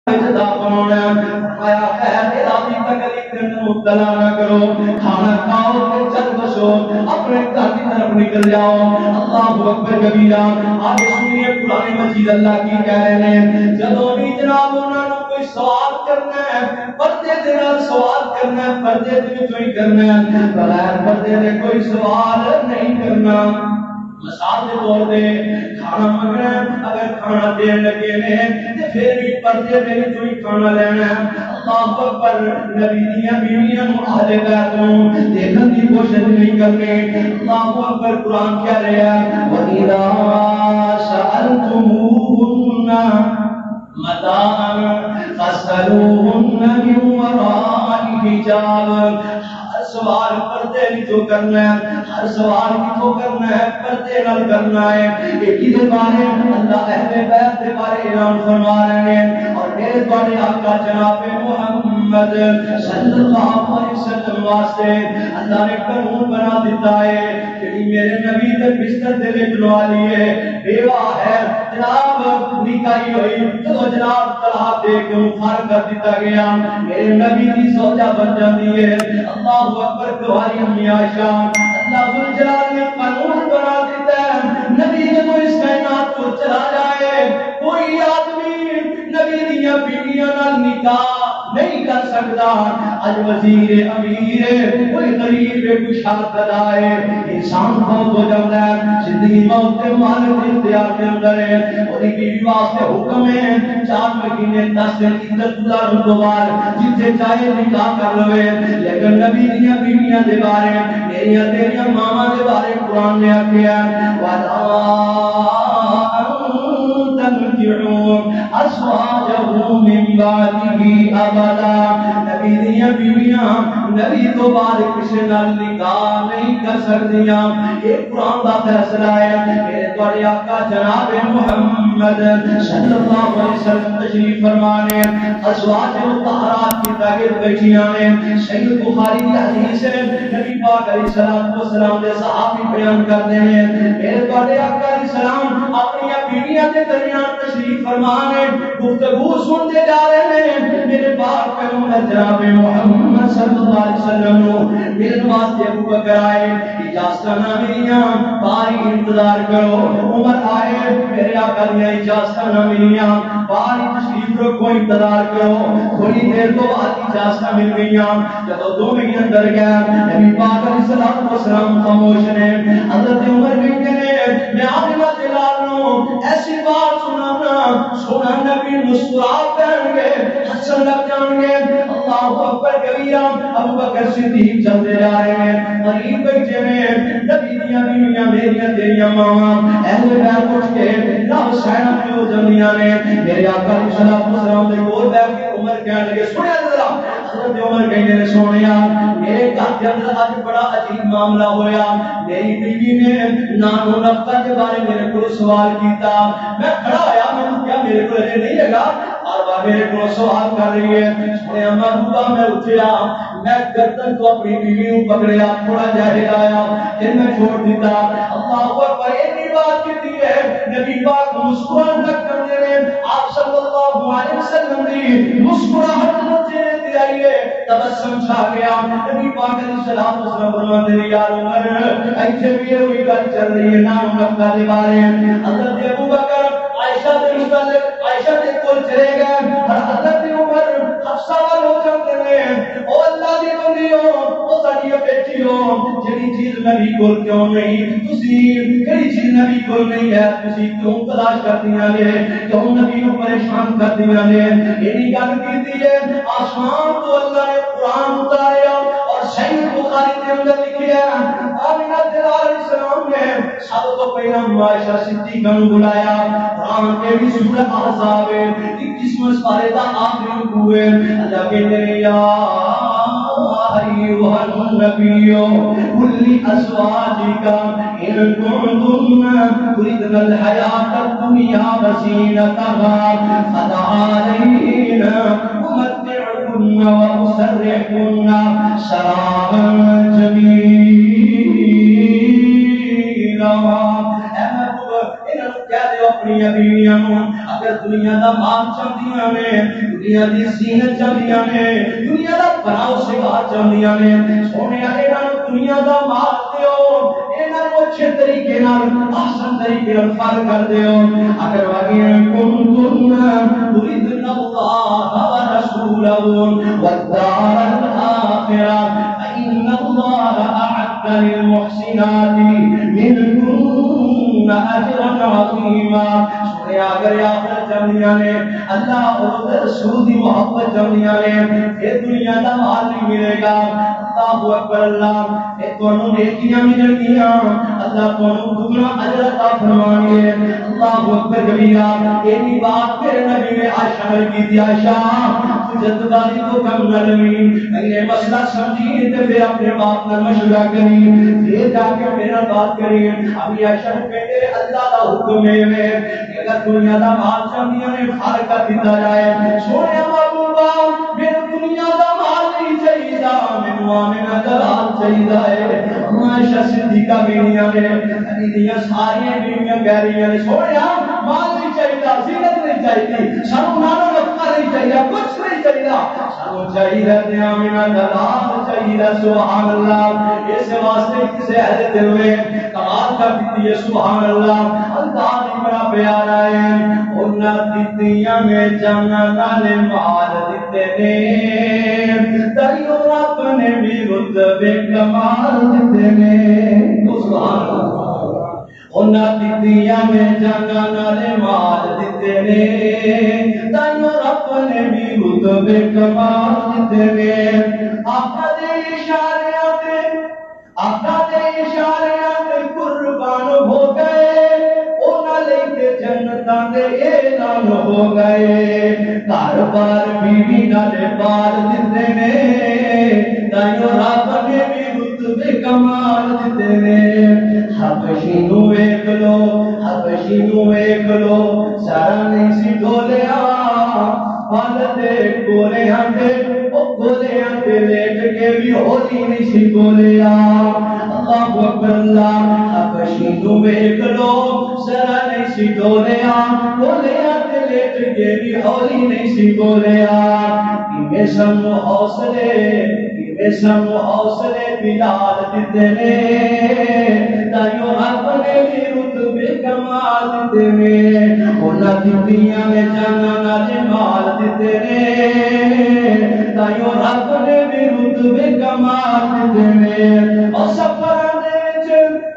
عزت بنانا آیا خیر ارادی تکلیف کے اندر مبتلا نہ کرو کھانا کھاؤ پھر چل بسو اپنے گھر کی طرف نکل جاؤ اللہ اکبر کبیرہ آگے سنیے قرآن مجید اللہ کی کہہ رہے ہیں جب بھی جناب انہوں نے کوئی سوال کرنا ہے پردے دے نال سوال کرنا ہے پردے دے وچوں ہی کرنا ہے بغیر پردے دے کوئی سوال نہیں کرنا مثال کے طور پہ کھانا منگنا ہے اگر کھانا دین لگے نے تے پھر بھی پردے دے وچوں ہی کھانا لینا ہے اللہ اکبر نبی دیاں بیویاں نوں اہل بیت نوں دیکھن دی کوشش نہیں کرنی اللہ اکبر قرآن کہہ رہا ہے وَإِذَا سَأَلْتُمُوهُنَّ مَتَاعًا فَاسْأَلُوهُنَّ مِن وَرَاءِ حِجَابٍ ہر سوال پردے جو کرنا ہے ہر سوال جو کرنا ہے پردے نال کرنا ہے ایک ہی بارے اللہ اہل بیت کے بارے اعلان فرما رہے ہیں اور میرے بڑے آقا جناب محمد صلی اللہ علیہ وسلم واسطے اللہ نے قانون بنا دیتا ہے کہ میرے نبی کے بستر دے وچ والی ہے بیوہ ہے جناب نکاحی ہوئی تو جناب طلاق دے کے فارغ کر دیتا گیا میرے نبی کی زوجہ بن جاتی ہے اللہ اکبر تمہاری امی عائشہ اللہ ذوالجلال نے قانون بنا دیتا ہے نبی جب اس کائنات کو چلا جائے کوئی آدمی نبی دیاں بیویاں نال نکاح نہیں کر سکتا اج وزیر امیر کوئی غریب کوئی شاگرد ہے انسان بہت ہو جاتا ہے زندگی موت کے مالک اختیار کے اندر ہے اور بیوی واسطے حکم ہے 4 مہینے 10 دن عدت گزارن تو بعد جتنے چاہے نکاح کر لو لیکن نبی دیاں بیویاں دے بارے میریاں تیریاں ماما دے بارے قرآن نے آکھیا وَلَا تنكحوا ازواجه من بعده ابدا نبی دیاں بیویاں نبی تو بعد کسی نال نکاح نہیں کر سکتیاں یہ قرآن دا فیصلہ ہے میرے تواڈے آقا جناب محمد صلی اللہ علیہ وسلم تشریف فرمانے ازواج مطہرات کی تاکید بیٹھیاں نے صحیح بخاری کی حدیث ہے نبی پاک علیہ الصلوۃ والسلام دے صحابی بیان کرتے ہیں میرے تواڈے آقا علیہ السلام اپنی بیویاں دے درمیان تشریف فرمانے گفتگو سنتے جا رہے ہیں میرے پاک پیغمبر جناب محمد صلی اللہ علیہ وسلم نو میرے واسطے ابو بکر آئے اجازت نہ ملیاں باہر انتظار کرو عمر آئے میرے آقا نے اجازت نہ ملیاں باہر تشریف رکھو انتظار کرو تھوڑی دیر تو بعد اجازت مل گئیاں جب 2 مہینے اندر گیا نبی پاک علیہ الصلوۃ والسلام خاموش نے حضرت عمر کہتے ہیں میں اپنا جلال نو ایسی بات سنا نبی مسکرا کر گے ہنسن لگ جائیں گے اللہ اکبر کبیرہ ابو بکر صدیق چلتے جا رہے ہیں قریب بیٹھے میں نبی دیاں بیویاں میریاں تیریاں ماواں اہل بیت اٹھ کے رب سینا پہ ہو جاندیاں نے میرے آقا علیہ الصلوۃ والسلام دے کول بیٹھ کے عمر کہنے لگے سنیا ذرا حضرت عمر کہنے نے سونیا میرے گھر کے اندر اج بڑا عجیب معاملہ ہویا میری بیوی نے نان و نفقہ کے بارے میرے کو سوال کیتا میں کھڑا ہویا میں کیا میرے کو نہیں لگا اور میرے کو سوال کر رہی ہے سنے محبوبہ میں اٹھیا میں گردن کو اپنی بیوی کو پکڑیا تھوڑا جا ہلایا پھر میں چھوڑ دیتا اللہ اکبر اتنی بات کی ہے نبی پاک مسکران تک کرتے ہیں آپ صلی اللہ علیہ وسلم نے مسکراہٹ چہرے پہ آئی ہے تبسم چھا گیا نبی پاک علیہ السلام فرماتے ہیں یا عمر ایسے بھی کوئی بات چل رہی ہے نام نفقہ کے بارے حضرت ابو بکر عائشہ دے متعلق عائشہ دے کول چلے گئے حضرت عمر حفصہ وال ہو جاتے ہیں او اللہ دی بندیو او ساڈی بیٹیو جڑی چیز نبی کول کیوں نہیں تسی کیڑی چیز نبی کول نہیں ہے تسی کیوں تلاش کردیاں نے کیوں نبی نو پریشان کردیاں نے ایڑی گل کیتی ہے آسمان تو اللہ نے قرآن اتاریا اور صحیح بخاری کے اندر لکھیا ہے آمینہ علیہ السلام نے سب تو پہلا عائشہ صدیقہ کو بلایا قرآن کے بھی سورہ احزاب 21 سپارے دا آخری رکوع ہے اللہ کہتے ہیں یا ایھا النبی قل لازواجک ان کنتن تردن الحیاۃ الدنیا وزینتها فتعالین امتعکن واسرحکن سراحا جمیلا اپنی بیویاں اگر دنیا دا مال چاہدیاں نے دنیا دی زینت چاہدیاں نے دنیا دا بناؤ سوا چاہدیاں نے سونے انہاں نوں دنیا دا مال دیو انہاں نوں اچھے طریقے نال احسن طریقے نال فر کر دیو اگر واقعی کنتم تريدن الله ورسوله والدار الآخرة فإن الله أعد للمحسنات منكن أجرا عظيما سنے اگر آخرت چاہدیاں نے اللہ اور رسول دی محبت چاہدیاں نے یہ دنیا دا مال نہیں ملے گا اللہ اکبر اللہ اے تانوں نیکیاں ملن گیاں اللہ تانوں دگنا اجر عطا فرمائے اللہ اکبر کبیرہ ایسی بات میرے نبی نے عائشہ نے کی تھی عائشہ جذباتی تو کم نہ لوی اگلے مسئلہ سمجھی تے پھر اپنے باپ نال مشورہ کری یہ جا کے میرا بات کری ابھی عائشہ نے کہتے اللہ دا حکم ہے اگر دنیا دا مال چاہدیاں نے فرق دیتا جائے سونے محبوبا میرے دنیا دا مال نہیں چاہیے مینوں آمنہ جلال چاہیے عائشہ صدیقہ بیویاں نے علی دیاں ساری بیویاں کہہ رہی ہیں سونے مال نہیں چاہیے زینت نہیں چاہیے سانو نالو رکھا نہیں چاہیے کچھ نہیں چاہیے سانو چاہیے آمنہ جلال چاہیے سبحان اللہ اس واسطے کسی اہل دل میں کمال کر دیتی ہے سبحان اللہ انداز ہی بڑا پیارا ہے انہاں دتیاں میں جانا نالے مال دیتے نے تائیوں رب نے بھی رتبے کمال دیتے نے سبحان اللہ انہاں دتیاں میں جانا نالے مال دیتے نے تائیوں رب نے بھی رتبے کمال دیتے نے آقا دے اشاریاں تے قربان ہو گئے انہاں لے جنتاں دے اعلان ہو گئے گھر بار بیوی نال بار دتے نے تائیوں رب نے بھی رتبے کمال دتے نے حبشی نوں ویکھ لو سارا نہیں سی ڈولیا پل دے گولیاں تے لیٹ کے بھی ہولی نہیں سی بولیا اللہ اکبر اللہ حبشی نوں ویکھ لو ذرا نہیں سی ڈولیا گولیاں تے لیٹ کے بھی ہولی نہیں سی بولیا کیویں سانو حوصلے بلال دیتے نے تائیوں رب نے بھی رتبے کمال دیتے نے انہاں دتیاں میں جانا نالے مال دیتے نے تائیوں رب نے بھی رتبے کمال دیتے نے اور سفراں دے وچ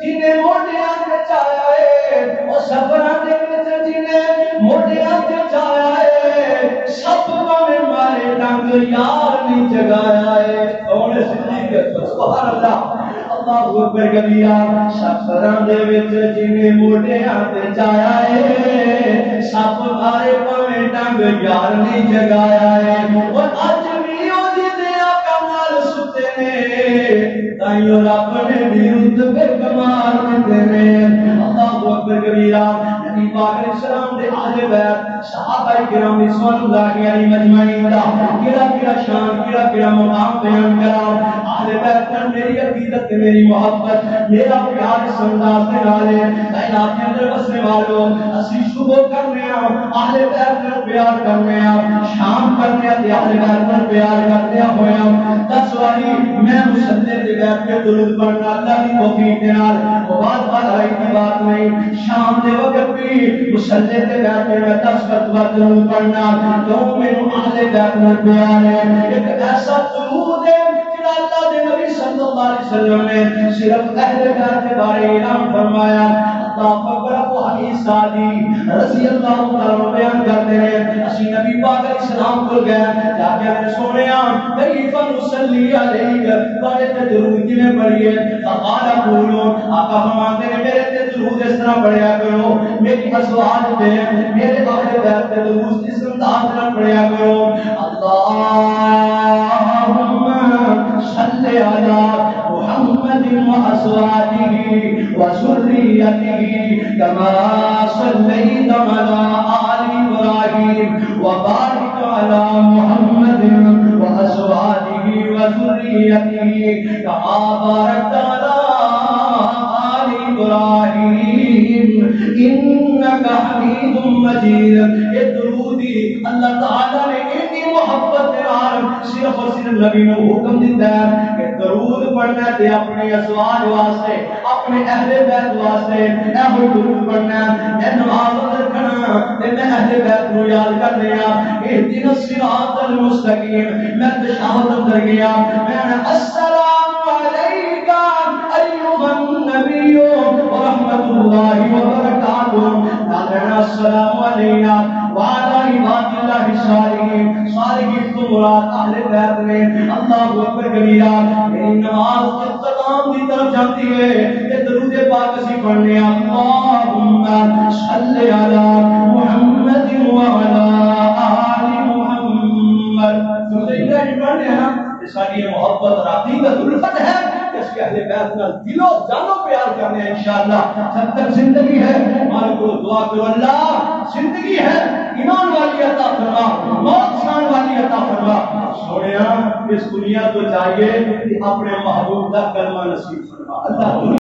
جنہیں موڈیاں تے چایا ہے اور سفراں دے وچ جنہیں موڈیاں تے چایا ہے سب میں مارے ڈنگ یار نہیں جگایا ہے کون صدیق سبحان اللہ اللہ اکبر کبیرہ سفراں دے وچ جنہیں موڈیاں تے چایا ہے سب مارے پاویں ڈنگ یار نہیں جگایا ہے اور اج بھی او دے آقا نال ستے نے تائیوں رب نے بھی رتبے کمال دیتے نے اللہ اکبر کبیرہ نبی پاک علیہ السلام دے اہل بیت صحابہ کرام رضوان اللہ علیہم مجمعین دا کیڑا شان کیڑا مقام بیان کرا اہل بیت پر میری عقیدت میری محبت میرا پیار اس انداز دے نال ہے کائنات کے اندر بسنے والوں اسی صبح کرنے اہل بیت پر پیار کرنے شام کرنے اہل بیت پر پیار کرنے ہویا دس والی میں مسلے دے بیت کے درود پڑھنا اللہ کی توفیق کے نال بات آئی کی بات نہیں شام دے وقت بھی مسلے دے بیت میں 10 مرتبہ درود پڑھنا کیوں میرے اہل بیت میں پیار ہے ایک ایسا درود ہے جڑا اللہ دے نبی صلی اللہ علیہ وسلم نے صرف اہل بیت کے بارے اعلان فرمایا اللہ اکبر ابو حنیفہ سعدی رضی اللہ تعالی بیان کرتے ہیں اسی نبی پاک علیہ السلام کو گئے جا کے نے سنیا کیف نصلی علیک بڑے تے درود کیویں پڑھیے فقال قولوا آقا فرماتے ہیں میرے تے درود اس طرح پڑھیا کرو میری ازواج پہ میرے اہل بیت تے درود اس انداز میں پڑھیا کرو اللهم صل على محمد وازواجه وذريته كما صليت على آل إبراهيم وبارك على محمد وازواجه وذريته كما باركت على آل إبراهيم انکا حمید مجید. یہ درودی اللہ تعالیٰ نے اتنی محبت نال صرف اور صرف نبی نے حکم دیتا ہے کہ درود پڑھنا ہے اپنے ازواج واسطے, اپنے اہل بیت واسطے. اے وہ درود پڑھنا ہے, اے نماز رکھنا, اے میں اہل بیت کو یاد کرنے آ. اہدنا الصراط المستقیم. میں تشہد اندر گیا, میں نے السلام علیکہ ایھا النبی ورحمۃ اللہ وبرکاتہ. السلام علینا وعلی عباد اللہ الصالحین. صالحین تو مراد اہل بیت میں. اللہ اکبر کبیرہ. میری نماز اختتام کی طرف جاتی ہے. یہ درود پاک اسی پڑھنے اللہم صلی علی محمد وعلی آل محمد. درود پڑھنے ہیں نا, یہ ساری محبت اور عقیدت الفت ہے. اس کے اہل بیت کا دل و جان و پیار کرنے ہیں انشاءاللہ. جب تک زندگی ہے مالک کو دعا کرو, اللہ زندگی ہے ایمان والی عطا فرما, موت شان والی عطا فرما. سوڑیا اس دنیا تو چاہیے کہ اپنے محبوب کا کلمہ نصیب فرما. اللہ